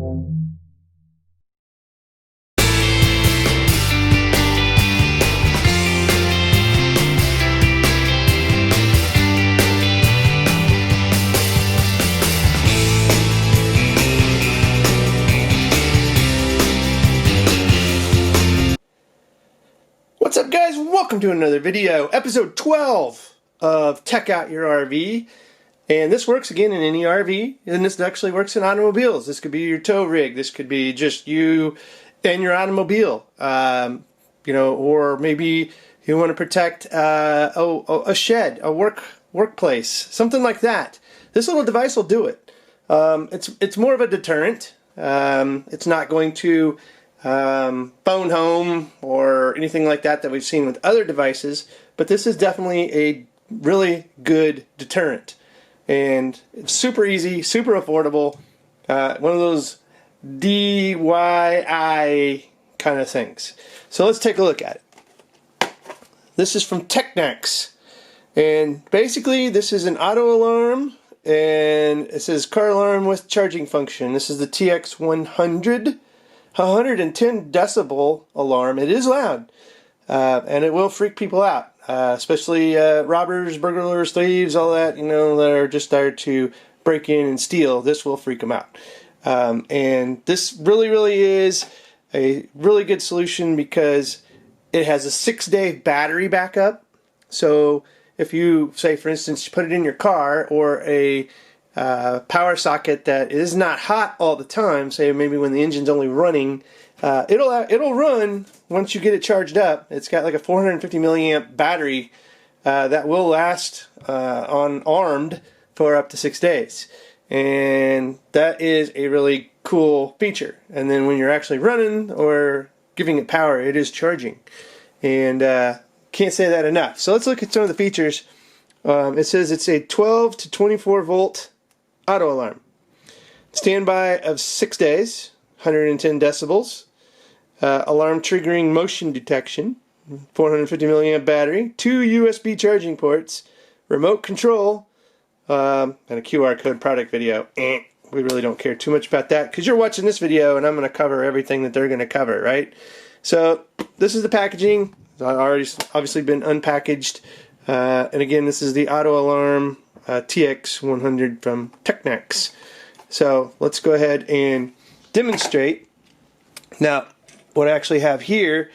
What's up, guys? Welcome to another video, episode 12 of Tech Out Your RV. And this works again in any RV, and this actually works in automobiles. This could be your tow rig. This could be just you and your automobile. Or maybe you want to protect a shed, a workplace, something like that. This little device will do it. It's more of a deterrent. It's not going to phone home or anything like that we've seen with other devices, but this is definitely a really good deterrent, and it's super easy, super affordable, one of those DIY kind of things. So let's take a look at it. This is from TechNaxx, and basically this is an auto alarm, and it says car alarm with charging function. This is the TX-100. 110 decibel alarm. It is loud, and it will freak people out, especially robbers, burglars, thieves, all that, that are just there to break in and steal. This will freak them out. And this really is a really good solution because it has a 6-day battery backup. So if you, say for instance, you put it in your car or a power socket that is not hot all the time, say maybe when the engine's only running, it'll run once you get it charged up. It's got like a 450 milliamp battery that will last on armed for up to 6 days, and that is a really cool feature. And then when you're actually running or giving it power, it is charging, and can't say that enough. So let's look at some of the features. It says it's a 12 to 24 volt auto alarm. Standby of 6 days, 110 decibels. Alarm triggering motion detection, 450 milliamp battery, 2 USB charging ports, remote control, and a QR code product video. We really don't care too much about that because you're watching this video and I'm going to cover everything that they're going to cover, right? So this is the packaging. It's already obviously been unpackaged. And again, this is the auto alarm TX-100 from TechNaxx. So let's go ahead and demonstrate. Now, what I actually have here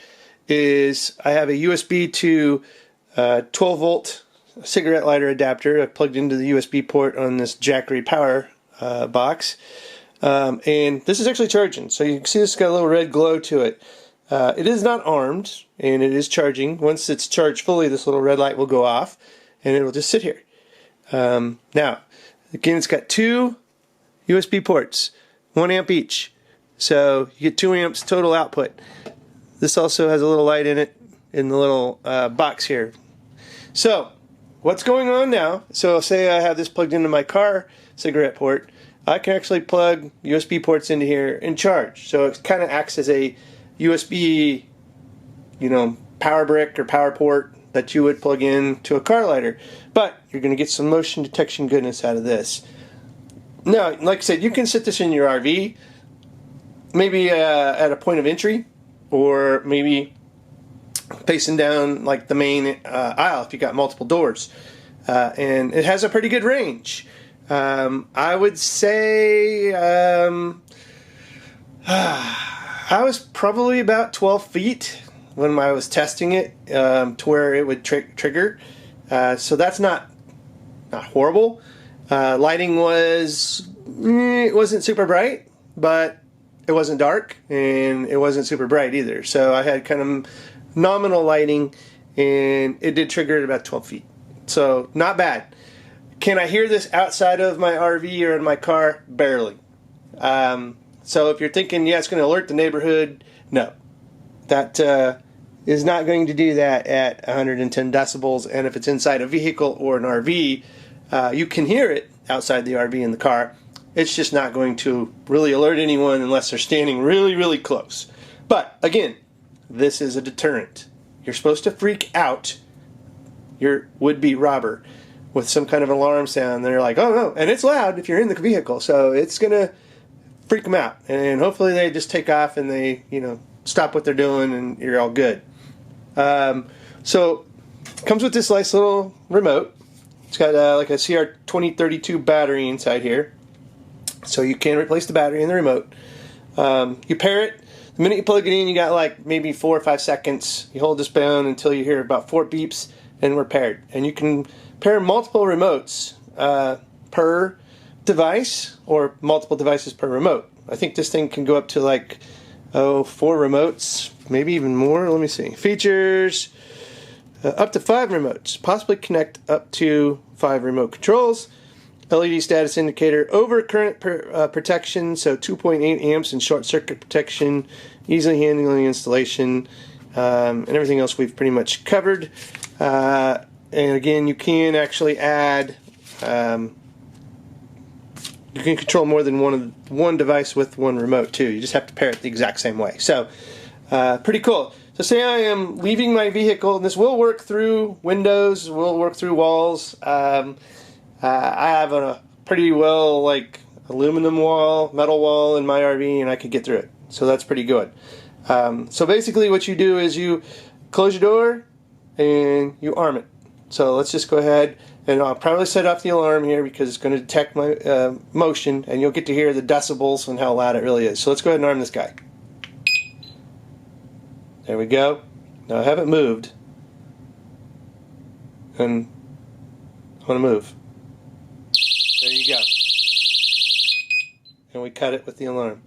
is I have a USB to 12 volt cigarette lighter adapter. I plugged into the USB port on this Jackery power box. And this is actually charging. So you can see this got a little red glow to it. It is not armed, and it is charging. Once it's charged fully, this little red light will go off, and it will just sit here. Now, again, it's got 2 USB ports, 1 amp each. So you get 2 amps total output. This also has a little light in it in the little box here. So what's going on now? So say I have this plugged into my car cigarette port. I can actually plug USB ports into here and charge. So it kind of acts as a USB, power brick or power port that you would plug in to a car lighter. But you're going to get some motion detection goodness out of this. Now, like I said, you can sit this in your RV, maybe at a point of entry, or maybe facing down like the main aisle if you got multiple doors. And it has a pretty good range. I would say I was probably about 12 feet when I was testing it to where it would trigger. So that's not horrible. Lighting it wasn't super bright, but it wasn't dark, and it wasn't super bright either. So I had kind of nominal lighting, and it did trigger at about 12 feet. So not bad. Can I hear this outside of my RV or in my car? Barely. So if you're thinking, yeah, it's going to alert the neighborhood, no. That is not going to do that at 110 decibels, and if it's inside a vehicle or an RV, you can hear it outside the RV in the car. It's just not going to really alert anyone unless they're standing really close. But again, this is a deterrent. You're supposed to freak out your would-be robber with some kind of alarm sound. They're like, oh no, and it's loud if you're in the vehicle, so it's going to freak them out, and hopefully they just take off and they, stop what they're doing and you're all good. So comes with this nice little remote. It's got like a CR2032 battery inside here, so you can replace the battery in the remote. You pair it. The minute you plug it in, you got like maybe 4 or 5 seconds. You hold this down until you hear about 4 beeps, and we're paired. And you can pair multiple remotes per device, or multiple devices per remote. I think this thing can go up to like 4 remotes, maybe even more. Let me see. Features. Up to 5 remotes. Possibly connect up to 5 remote controls. LED status indicator, overcurrent protection, so 2.8 amps and short circuit protection, easily handling installation, and everything else we've pretty much covered. And again, you can actually add, you can control more than one device with one remote too. You just have to pair it the exact same way. So pretty cool. So say I am leaving my vehicle, and this will work through windows, will work through walls. I have a pretty well aluminum wall, metal wall in my RV, and I could get through it. So that's pretty good. So basically what you do is you close your door and you arm it. So let's just go ahead, and I'll probably set off the alarm here because it's going to detect my motion, and you'll get to hear the decibels and how loud it really is. So let's go ahead and arm this guy. There we go. Now I haven't moved, and I want to move. There you go. And we cut it with the alarm.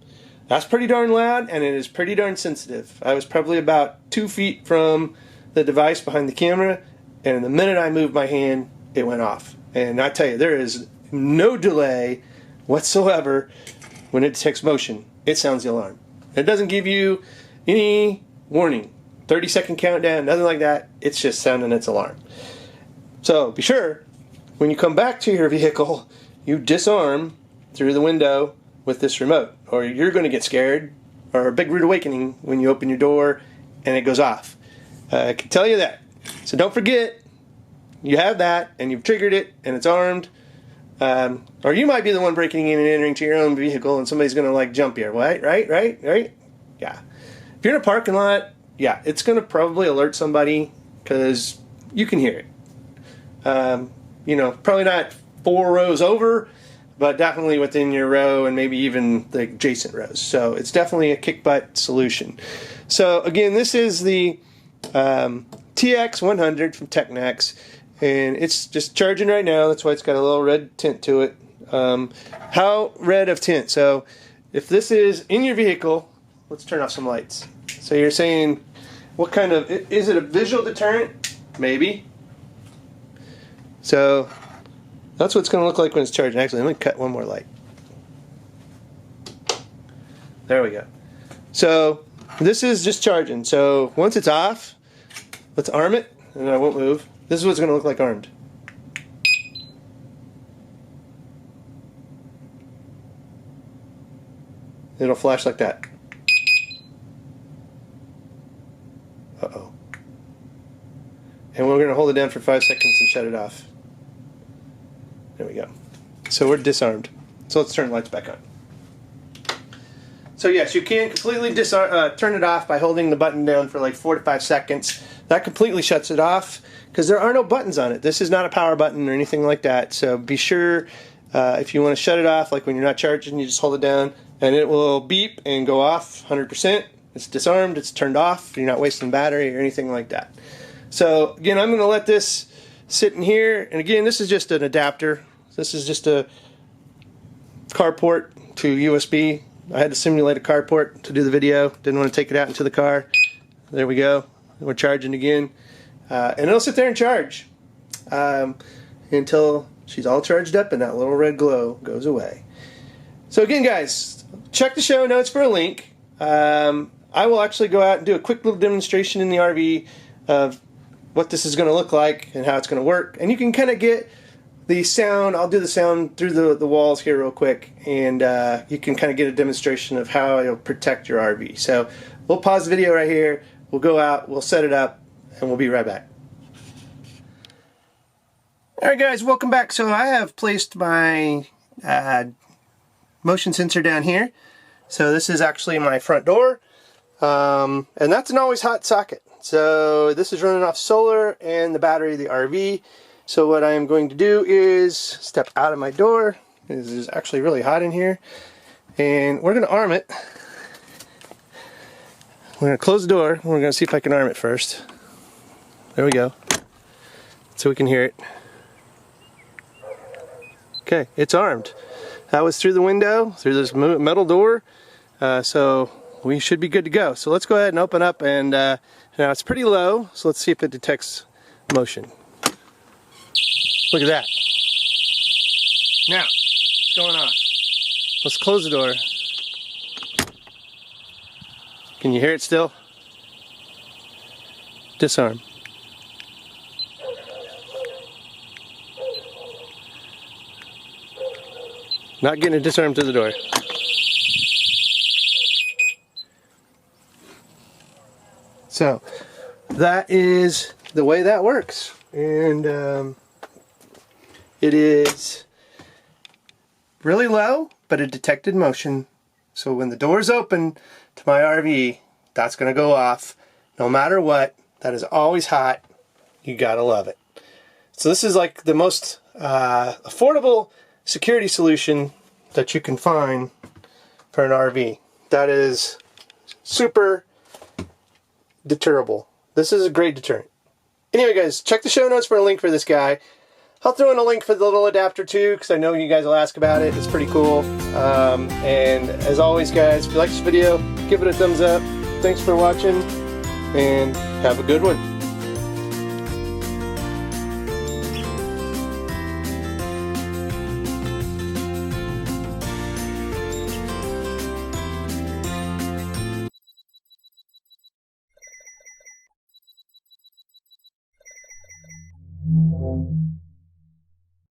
That's pretty darn loud, and it is pretty darn sensitive. I was probably about 2 feet from the device behind the camera, and the minute I moved my hand, it went off. And I tell you, there is no delay whatsoever when it detects motion. It sounds the alarm. It doesn't give you any warning. 30-second countdown, nothing like that. It's just sounding its alarm. So be sure, when you come back to your vehicle, you disarm through the window with this remote, or you're going to get scared, or a big rude awakening when you open your door and it goes off. I can tell you that. So don't forget, you have that, and you've triggered it, and it's armed. Or you might be the one breaking in and entering to your own vehicle, and somebody's going to jump you, right? Yeah. If you're in a parking lot, yeah, it's going to probably alert somebody because you can hear it. Probably not 4 rows over, but definitely within your row and maybe even the adjacent rows. So it's definitely a kick-butt solution. So again, this is the TX-100 from TechNaxx, and it's just charging right now. That's why it's got a little red tint to it. How red of tint? So if this is in your vehicle, let's turn off some lights. So you're saying, what kind of, is it a visual deterrent? Maybe. So that's what it's going to look like when it's charging. Actually, let me cut one more light. There we go. So this is just charging. So once it's off, let's arm it, and I won't move. This is what it's going to look like armed. It'll flash like that. Uh-oh. And we're going to hold it down for 5 seconds and shut it off. There we go. So we're disarmed. So let's turn the lights back on. So yes, you can completely turn it off by holding the button down for 4 to 5 seconds. That completely shuts it off because there are no buttons on it. This is not a power button or anything like that. So be sure if you want to shut it off, like when you're not charging, you just hold it down and it will beep and go off 100%. It's disarmed, it's turned off, you're not wasting battery or anything like that. So again, I'm going to let this sit in here, and again, this is just an adapter. This is just a carport to USB. I had to simulate a carport to do the video. Didn't want to take it out into the car. There we go. We're charging again. And it'll sit there and charge until she's all charged up and that little red glow goes away. So again, guys, check the show notes for a link. I will actually go out and do a quick little demonstration in the RV of what this is going to look like and how it's going to work. And you can kind of get the sound. I'll do the sound through the walls here real quick, and you can kind of get a demonstration of how it'll protect your RV. So we'll pause the video right here. We'll go out, we'll set it up, and we'll be right back. Alright guys, welcome back. So I have placed my motion sensor down here. So this is actually my front door, and that's an always hot socket. So this is running off solar and the battery of the RV. So what I am going to do is step out of my door. This is actually really hot in here, and we're going to arm it. We're going to close the door, and we're going to see if I can arm it first. There we go. So we can hear it. Okay, it's armed. That was through the window, through this metal door. So we should be good to go. So let's go ahead and open up, and now it's pretty low, so let's see if it detects motion. Look at that. Now, it's going off. Let's close the door. Can you hear it still? Disarm. Not getting a disarm to the door. So that is the way that works, and it is really low, but it detected motion. So when the door's open to my RV, that's going to go off no matter what. That is always hot. You gotta love it. So this is like the most affordable security solution that you can find for an RV. That is super deterrable. This is a great deterrent. Anyway guys, check the show notes for a link for this guy. I'll throw in a link for the little adapter too, because I know you guys will ask about it. It's pretty cool. And as always guys, if you like this video, give it a thumbs up. Thanks for watching, and have a good one.